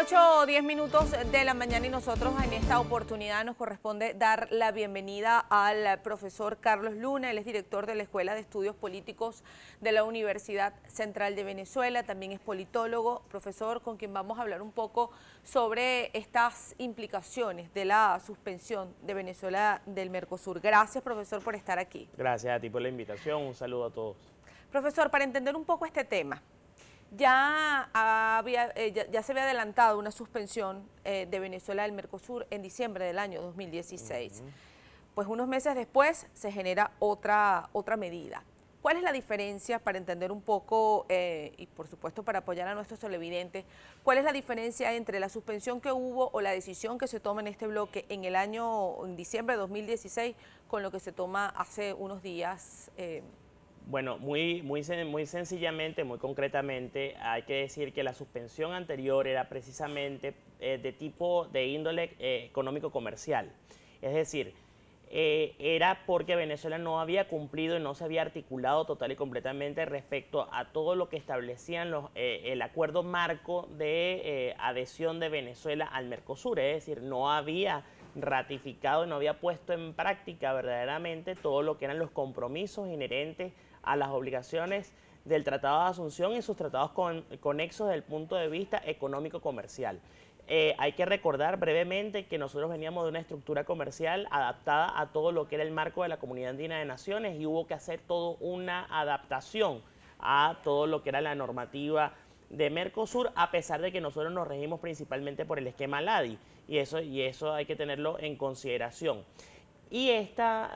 8:10 de la mañana y nosotros en esta oportunidad nos corresponde dar la bienvenida al profesor Carlos Luna. Él es director de la Escuela de Estudios Políticos de la Universidad Central de Venezuela, también es politólogo, profesor con quien vamos a hablar un poco sobre estas implicaciones de la suspensión de Venezuela del Mercosur. Gracias, profesor, por estar aquí. Gracias a ti por la invitación, un saludo a todos. Profesor, para entender un poco este tema, ya se había adelantado una suspensión de Venezuela del Mercosur en diciembre del año 2016. Pues unos meses después se genera otra medida. ¿Cuál es la diferencia, para entender un poco, y por supuesto para apoyar a nuestros televidentes, cuál es la diferencia entre la suspensión que hubo o la decisión que se toma en este bloque en diciembre de 2016 con lo que se toma hace unos días? Bueno, muy sencillamente, muy concretamente, hay que decir que la suspensión anterior era precisamente de índole económico-comercial. Es decir, era porque Venezuela no había cumplido y no se había articulado total y completamente respecto a todo lo que establecían el acuerdo marco de adhesión de Venezuela al Mercosur. Es decir, no había ratificado y no había puesto en práctica verdaderamente todo lo que eran los compromisos inherentes a las obligaciones del Tratado de Asunción y sus tratados conexos desde el punto de vista económico-comercial. Hay que recordar brevemente que nosotros veníamos de una estructura comercial adaptada a todo lo que era el marco de la Comunidad Andina de Naciones y hubo que hacer toda una adaptación a todo lo que era la normativa de Mercosur, a pesar de que nosotros nos regimos principalmente por el esquema LADI, y eso hay que tenerlo en consideración. Y esta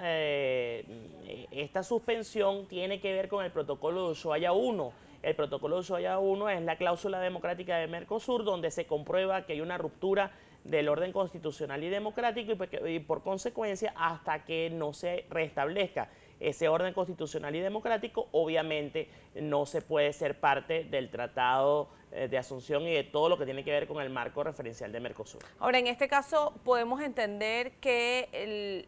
suspensión tiene que ver con el protocolo de Ushuaia 1. El protocolo de Ushuaia 1 es la cláusula democrática de Mercosur, donde se comprueba que hay una ruptura del orden constitucional y democrático y por consecuencia, hasta que no se restablezca ese orden constitucional y democrático, obviamente no se puede ser parte del Tratado de Asunción y de todo lo que tiene que ver con el marco referencial de Mercosur. Ahora, en este caso, podemos entender que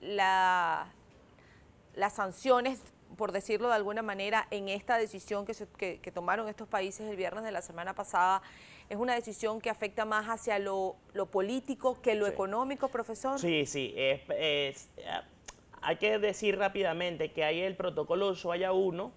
las sanciones, por decirlo de alguna manera, en esta decisión que tomaron estos países el viernes de la semana pasada, es una decisión que afecta más hacia lo político que lo económico, profesor. Sí, hay que decir rápidamente que hay el protocolo de Ushuaia 1,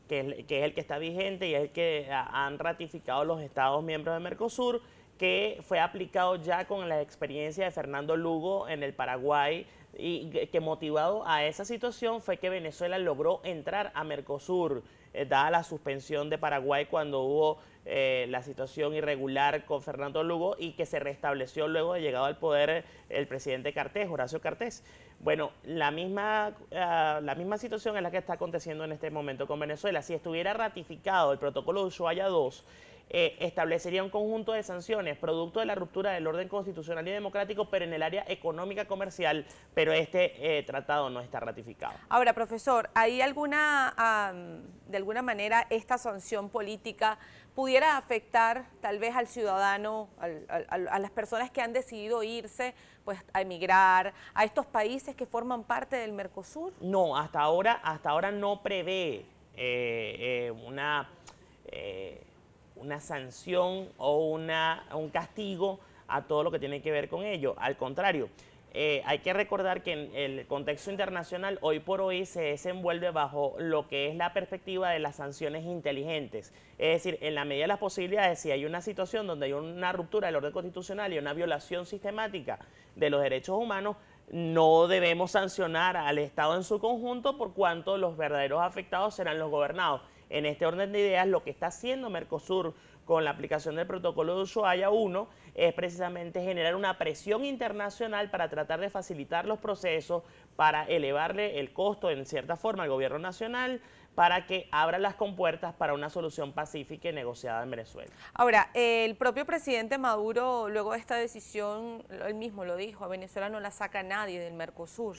que es el que está vigente y es el que han ratificado los Estados miembros de Mercosur, que fue aplicado ya con la experiencia de Fernando Lugo en el Paraguay, y que motivado a esa situación fue que Venezuela logró entrar a Mercosur, dada la suspensión de Paraguay cuando hubo la situación irregular con Fernando Lugo y que se restableció luego de llegado al poder el presidente Cartés, Horacio Cartés. Bueno, la misma situación es la que está aconteciendo en este momento con Venezuela. Si estuviera ratificado el protocolo de Ushuaia 2, establecería un conjunto de sanciones producto de la ruptura del orden constitucional y democrático, pero en el área económica comercial, pero este tratado no está ratificado. Ahora, profesor, ¿hay de alguna manera esta sanción política pudiera afectar tal vez al ciudadano, a las personas que han decidido irse pues a emigrar a estos países que forman parte del Mercosur? No, hasta ahora no prevé una sanción o un castigo a todo lo que tiene que ver con ello. Al contrario, hay que recordar que en el contexto internacional hoy por hoy se desenvuelve bajo lo que es la perspectiva de las sanciones inteligentes. Es decir, en la medida de las posibilidades, si hay una situación donde hay una ruptura del orden constitucional y una violación sistemática de los derechos humanos, no debemos sancionar al Estado en su conjunto, por cuanto los verdaderos afectados serán los gobernados. En este orden de ideas, lo que está haciendo Mercosur con la aplicación del protocolo de Ushuaia 1 es precisamente generar una presión internacional para tratar de facilitar los procesos, para elevarle el costo en cierta forma al gobierno nacional, para que abra las compuertas para una solución pacífica y negociada en Venezuela. Ahora, el propio presidente Maduro, luego de esta decisión, él mismo lo dijo, a Venezuela no la saca nadie del Mercosur.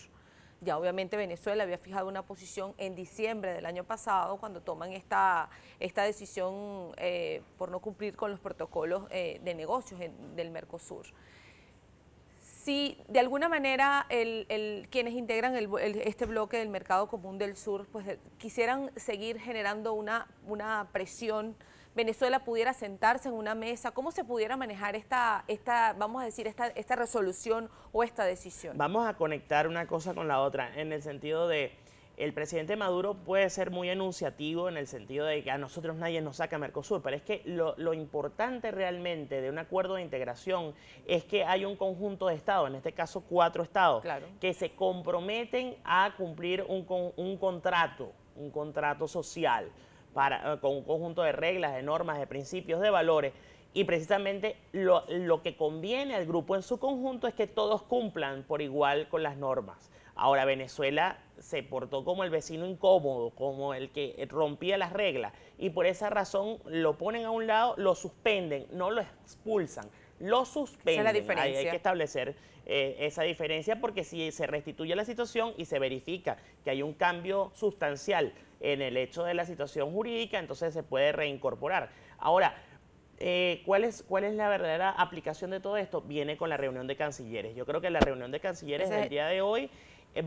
Ya obviamente Venezuela había fijado una posición en diciembre del año pasado cuando toman esta decisión por no cumplir con los protocolos de negocios del Mercosur. Si de alguna manera quienes integran este bloque del Mercado Común del Sur pues quisieran seguir generando una presión Venezuela pudiera sentarse en una mesa? ¿Cómo se pudiera manejar vamos a decir, esta resolución o esta decisión? Vamos a conectar una cosa con la otra, en el sentido de, el presidente Maduro puede ser muy enunciativo en el sentido de que a nosotros nadie nos saca Mercosur, pero es que lo importante realmente de un acuerdo de integración es que hay un conjunto de estados, en este caso 4 estados, Claro, que se comprometen a cumplir un contrato social con un conjunto de reglas, de normas, de principios, de valores. Y precisamente lo que conviene al grupo en su conjunto es que todos cumplan por igual con las normas. Ahora, Venezuela se portó como el vecino incómodo, como el que rompía las reglas, y por esa razón lo ponen a un lado, lo suspenden, no lo expulsan, lo suspenden. Esa es la diferencia. Hay que establecer esa diferencia, porque si se restituye la situación y se verifica que hay un cambio sustancial en el hecho de la situación jurídica, entonces se puede reincorporar. Ahora, ¿cuál es la verdadera aplicación de todo esto? Viene con la reunión de cancilleres. Yo creo que la reunión de cancilleres del día de hoy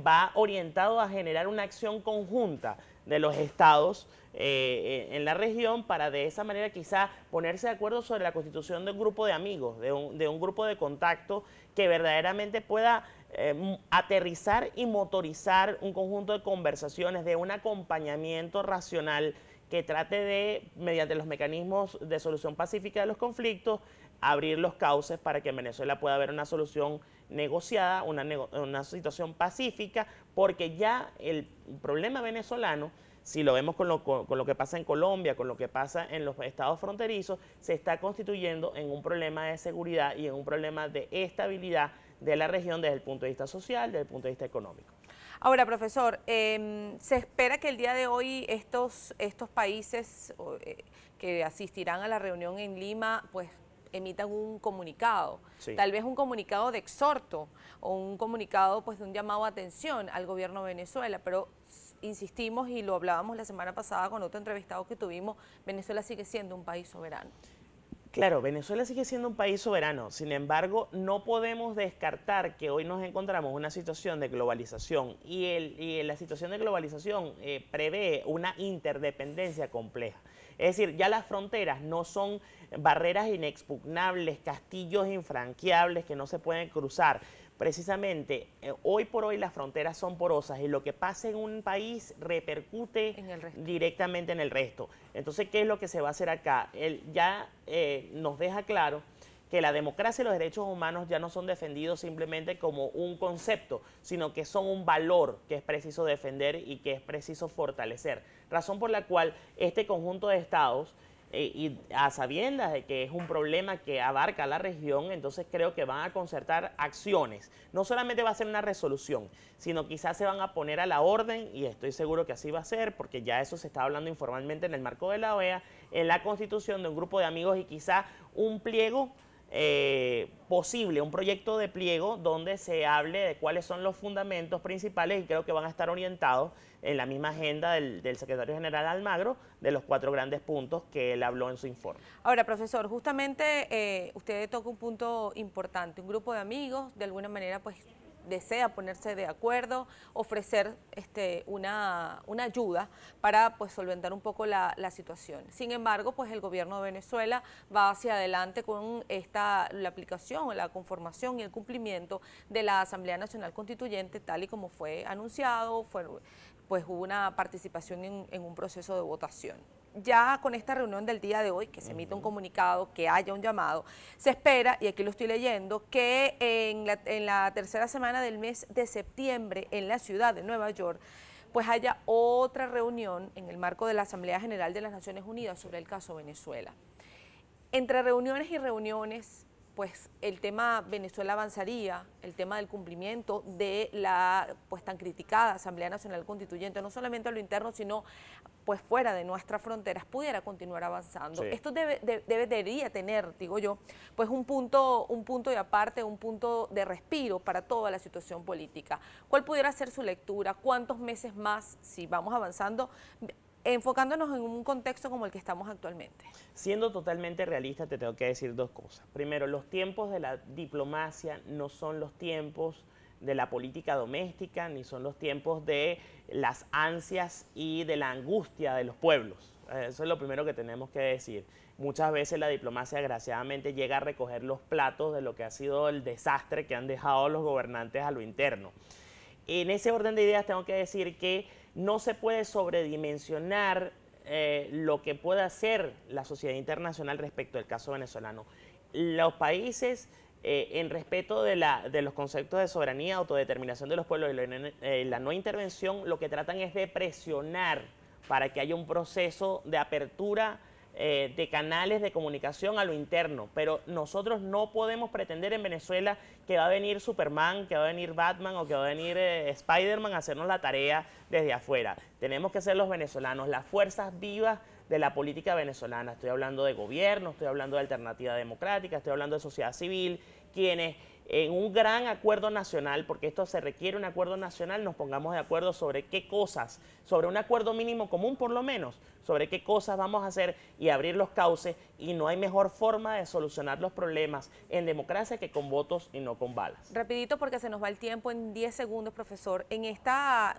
va orientado a generar una acción conjunta de los estados en la región, para de esa manera quizá ponerse de acuerdo sobre la constitución de un grupo de amigos, de un grupo de contacto que verdaderamente pueda aterrizar y motorizar un conjunto de conversaciones, de un acompañamiento racional que trate de, mediante los mecanismos de solución pacífica de los conflictos, abrir los cauces para que en Venezuela pueda haber una solución negociada, una situación pacífica, porque ya el problema venezolano, si lo vemos con lo que pasa en Colombia, con lo que pasa en los estados fronterizos, se está constituyendo en un problema de seguridad y en un problema de estabilidad de la región desde el punto de vista social, desde el punto de vista económico. Ahora, profesor, se espera que el día de hoy estos países que asistirán a la reunión en Lima, pues emitan un comunicado, Sí. Tal vez un comunicado de exhorto o un comunicado pues de un llamado a atención al gobierno de Venezuela, pero insistimos y lo hablábamos la semana pasada con otro entrevistado que tuvimos, Venezuela sigue siendo un país soberano. Claro, Venezuela sigue siendo un país soberano, sin embargo, no podemos descartar que hoy nos encontramos en una situación de globalización y la situación de globalización prevé una interdependencia compleja. Es decir, ya las fronteras no son barreras inexpugnables, castillos infranqueables que no se pueden cruzar. Precisamente, hoy por hoy las fronteras son porosas y lo que pasa en un país repercute directamente en el resto. Entonces, ¿qué es lo que se va a hacer acá? Él ya nos deja claro que la democracia y los derechos humanos ya no son defendidos simplemente como un concepto, sino que son un valor que es preciso defender y que es preciso fortalecer. Razón por la cual este conjunto de estados, y a sabiendas de que es un problema que abarca la región, entonces creo que van a concertar acciones. No solamente va a ser una resolución, sino quizás se van a poner a la orden, y estoy seguro que así va a ser, porque ya eso se está hablando informalmente en el marco de la OEA, en la constitución de un grupo de amigos y quizá un pliego posible, un proyecto de pliego donde se hable de cuáles son los fundamentos principales, y creo que van a estar orientados en la misma agenda del secretario general Almagro, de los 4 grandes puntos que él habló en su informe. Ahora, profesor, justamente usted toca un punto importante, un grupo de amigos, de alguna manera pues desea ponerse de acuerdo, ofrecer una ayuda para pues solventar un poco la situación. Sin embargo, pues el gobierno de Venezuela va hacia adelante con la aplicación, la conformación y el cumplimiento de la Asamblea Nacional Constituyente, tal y como fue anunciado, pues hubo una participación en un proceso de votación. Ya con esta reunión del día de hoy, que se emita un comunicado, que haya un llamado, se espera, y aquí lo estoy leyendo, que en la tercera semana del mes de septiembre en la ciudad de Nueva York, pues haya otra reunión en el marco de la Asamblea General de las Naciones Unidas sobre el caso Venezuela. Entre reuniones y reuniones, pues el tema Venezuela avanzaría, el tema del cumplimiento de la pues tan criticada Asamblea Nacional Constituyente, no solamente a lo interno, sino pues fuera de nuestras fronteras, pudiera continuar avanzando. Sí. Esto debería tener, digo yo, pues un punto y aparte, un punto de respiro para toda la situación política. ¿Cuál pudiera ser su lectura? ¿Cuántos meses más, si vamos avanzando, enfocándonos en un contexto como el que estamos actualmente? Siendo totalmente realista, te tengo que decir 2 cosas. Primero, los tiempos de la diplomacia no son los tiempos de la política doméstica, ni son los tiempos de las ansias y de la angustia de los pueblos. Eso es lo primero que tenemos que decir. Muchas veces la diplomacia, desgraciadamente, llega a recoger los platos de lo que ha sido el desastre que han dejado los gobernantes a lo interno. En ese orden de ideas tengo que decir que no se puede sobredimensionar lo que puede hacer la sociedad internacional respecto al caso venezolano. Los países, en respeto de los conceptos de soberanía, autodeterminación de los pueblos y la no intervención, lo que tratan es de presionar para que haya un proceso de apertura de canales de comunicación a lo interno, pero nosotros no podemos pretender en Venezuela que va a venir Superman, que va a venir Batman o que va a venir Spiderman a hacernos la tarea desde afuera. Tenemos que ser los venezolanos, las fuerzas vivas de la política venezolana. Estoy hablando de gobierno, estoy hablando de alternativa democrática, estoy hablando de sociedad civil, quienes en un gran acuerdo nacional, porque esto se requiere un acuerdo nacional, nos pongamos de acuerdo sobre qué cosas, sobre un acuerdo mínimo común por lo menos, sobre qué cosas vamos a hacer y abrir los cauces, y no hay mejor forma de solucionar los problemas en democracia que con votos y no con balas. Rapidito porque se nos va el tiempo en 10 segundos, profesor. En esta